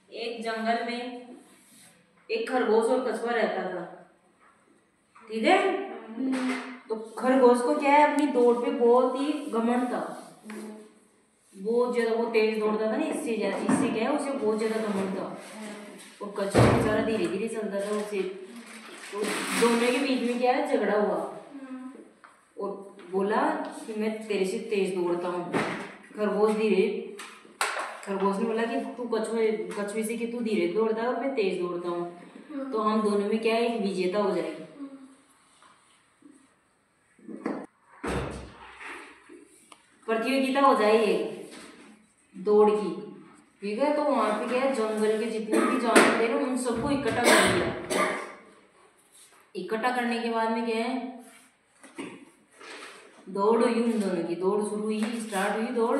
एक जंगल में एक खरगोश और कछुआ रहता था, ठीक है। तो खरगोश को क्या है, अपनी दौड़ पे बहुत ही घमंड था, बहुत ज्यादा, वो तेज दौड़ता था ना, इससे क्या है, उसे बहुत ज्यादा घमंड था। और कछुआ बेचारा धीरे धीरे चलता था उसे। तो दोनों के बीच में क्या है, झगड़ा हुआ और बोला कि मैं तेरे से तेज दौड़ता हूँ। खरगोश ने बोला कि तू कछुए से कि तू धीरे दौड़ता है और मैं तेज दौड़ता हूँ, तो हम दोनों में क्या है, एक विजेता हो जाएगी। प्रतियोगिता हो जाएगी दौड़ की, ठीक है। तो वहां पे क्या है, जंगल के जितने भी जानवर थे ना, उन सबको इकट्ठा कर लिया। इकट्ठा करने के बाद में क्या है, दौड़ हुई, उन दोनों की दौड़ शुरू हुई, स्टार्ट हुई दौड़।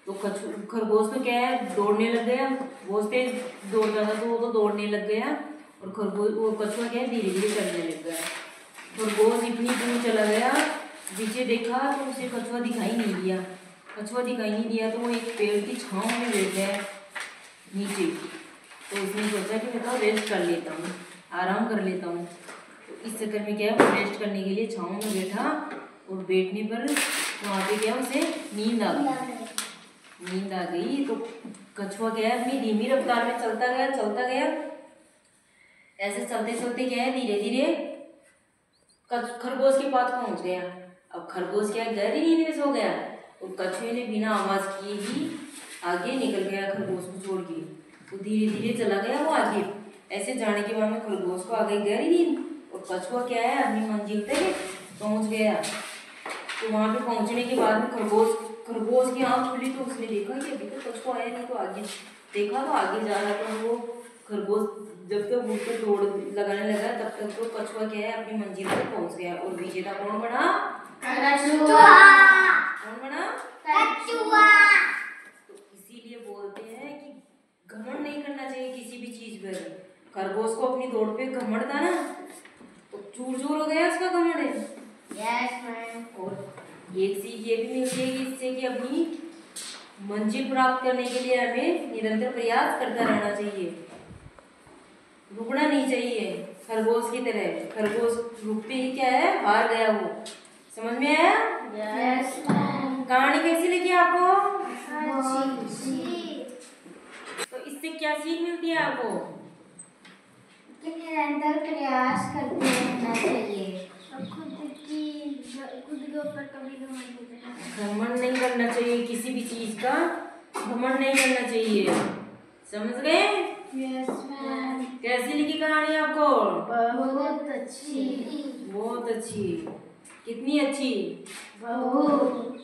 तो खरगोश तो क्या है, दौड़ने लग गया, बहुत तेज दौड़ता था तो वो तो दौड़ने लग गया। और कछुआ क्या है, धीरे धीरे चलने लग गया। खरगोश इतनी दूर चला गया, पीछे देखा तो उसे कछुआ दिखाई नहीं दिया। तो वो एक पेड़ की छांव में बैठ गया नीचे। तो उसने सोचा कि मैं तो रेस्ट कर लेता हूँ, आराम कर लेता हूँ। तो इस चक्कर में क्या है, वो रेस्ट करने के लिए छांव में बैठा, और बैठने पर वहाँ पे क्या, उसे नींद आ गई। तो कछुआ क्या है, अपनी धीमी रफ्तार में चलता गया। ऐसे चलते चलते क्या है, धीरे धीरे खरगोश के पास पहुंच गया। अब खरगोश क्या गहरी नींद में सो गया, और कछुए ने बिना आवाज किए ही आगे निकल गया खरगोश को छोड़ के। तो धीरे धीरे चला गया वो आगे। ऐसे जाने के बाद में खरगोश को आ गई गहरी नींद, और कछुआ क्या है, अपनी मंजिल तक पहुंच गया। तो वहां पे पहुंचने के बाद में खरगोश की आंख खुली, तो उसने देखा कि अभी तो कछुआ आया नहीं। तो आगे देखा, तो आगे जा रहा था वो खरगोश। जब तक मुझ पर दौड़ लगाने लगा, तब तक तो कछुआ क्या है, अपनी मंजिल तक पहुंच गया। और विजेता कौन बना? कछुआ। कौन बना? कछुआ। तो इसीलिए बोलते हैं कि घमंड नहीं करना चाहिए किसी भी चीज पर। खरगोश को अपनी दौड़ पे घमंड था ना, तो चूर हो गया उसका घमंड। Yes ma'am. और एक सीख ये भी मिलती है कि इससे कि अपनी मंजिल प्राप्त करने के लिए हमें निरंतर प्रयास करता रहना चाहिए, रुकना नहीं चाहिए। खरगोश की तरह, खरगोश रुकते ही क्या है, हार गया वो। समझ में आया? Yes ma'am. कहानी कैसी लगी आपको? तो इससे क्या सीख मिलती है आपको? कि निरंतर प्रयास करते रहना चाहिए, खुद के ऊपर कभी घमंड नहीं करना चाहिए, किसी भी चीज का घमंड नहीं करना चाहिए। समझ गए? Yes ma'am. कैसी लिखी कहानी आपको? बहुत अच्छी। बहुत अच्छी। कितनी अच्छी? बहुत।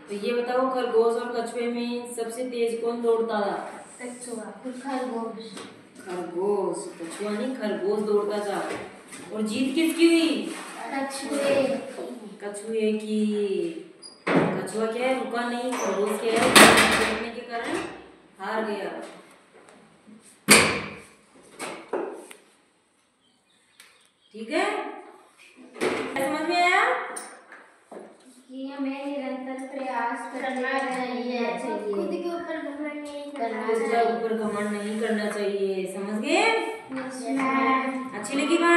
तो ये बताओ, खरगोश और कछुए में सबसे तेज कौन दौड़ता था? कछुआ। खरगोश। खरगोश, कछुआ नहीं, खरगोश दौड़ता था। और जीत किसकी हुई? कछुए की। कछुआ क्या है, रुका नहीं, खरगोश क्या है, दौड़ने के कारण हार गया। ठीक है, समझ में आया कि हमें निरंतर प्रयास करना चाहिए, खुद के ऊपर घमंड नहीं करना चाहिए। ऊपर घमंड नहीं करना चाहिए। समझ गए? अच्छी लगी बात?